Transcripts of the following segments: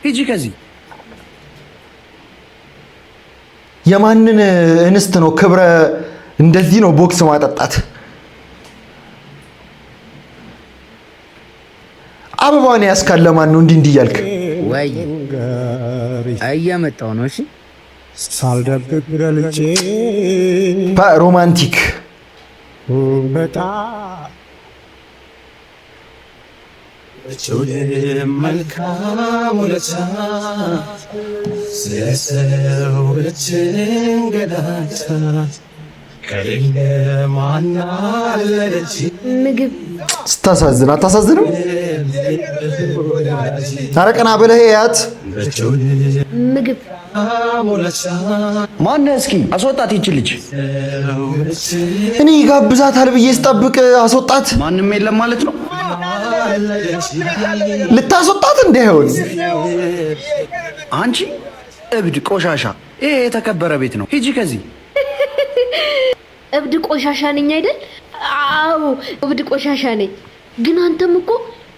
ሂጂ ከዚህ። የማንን እንስት ነው ክብረ እንደዚህ ነው ቦክስ ማጠጣት? አበባውን ያስካል ለማን ነው እንዲህ እያልክ? ወይ እየመጣሁ ነው። እሺ ሳልደብቅ ገልጬ ሮማንቲክ በጣም መልካም ውለታ ስለሰዎች እንገዳታ ከሌለ ማናለች ምግብ ስታሳዝን አታሳዝንም? ታረቀና ብለህ ያት ምግብ ማነህ? እስኪ አስወጣት ይቺ ልጅ። እኔ ይጋብዛታል ብዬ ስጠብቅ አስወጣት። ማንም የለም ማለት ነው። ልታስወጣት እንዳይሆን አንቺ እብድ ቆሻሻ። ይሄ የተከበረ ቤት ነው። ሂጂ ከዚህ። እብድ ቆሻሻ ነኝ አይደል? አዎ እብድ ቆሻሻ ነኝ። ግን አንተም እኮ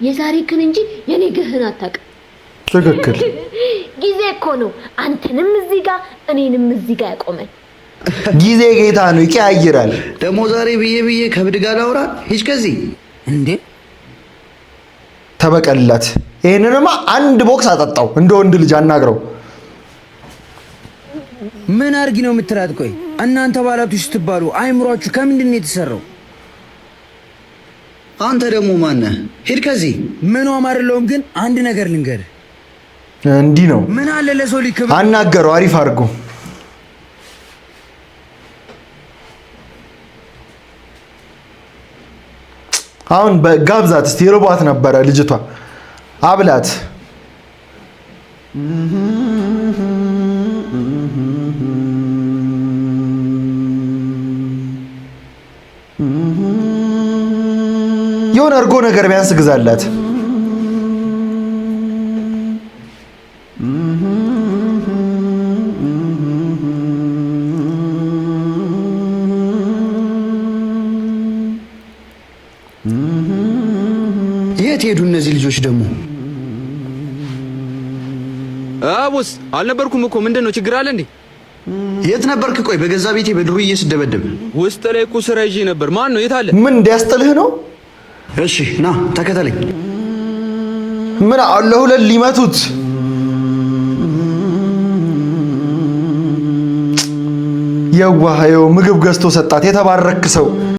የዛሬክን እንጂ የነገህን አታውቅም። ትክክል። ጊዜ እኮ ነው አንተንም እዚህ ጋር እኔንም እዚህ ጋር ያቆመን። ጊዜ ጌታ ነው፣ ይቀያይራል። ደግሞ ዛሬ ብዬ ከእብድ ጋር ላውራ? ሂጅ ከዚህ። እንዴ ተበቀልላት። ይሄንንማ አንድ ቦክስ አጠጣው። እንደ ወንድ ልጅ አናግረው። ምን አርጊ ነው የምትላት? ቆይ እናንተ ባላችሁ ስትባሉ አይምሯችሁ ከምንድን ነው የተሰራው? አንተ ደግሞ ማነህ? ሂድ ከዚህ። ምን አማርለውም። ግን አንድ ነገር ልንገር። እንዲህ ነው ምን አለ ለሰው ልጅ አናገረው። አሪፍ አድርጎ አሁን በጋብዛት እስቲ። ርቧት ነበረ ልጅቷ፣ አብላት። የሆነ እርጎ ነገር ቢያንስ ግዛላት። የት ሄዱ እነዚህ ልጆች ደግሞ? አቦስ አልነበርኩም እኮ። ምንድን ነው ችግር አለ እንዴ? የት ነበርክ? ቆይ በገዛ ቤቴ በድሩዬ ስደበደብ ውስጥ ላይ እኮ ስራ ይዤ ነበር። ማን ነው? የት አለ? ምን እንዲያስጥልህ ነው? እሺ ና ተከተለኝ። ምን አለሁ ሊመቱት የዋህ ምግብ ገዝቶ ሰጣት። የተባረክ ሰው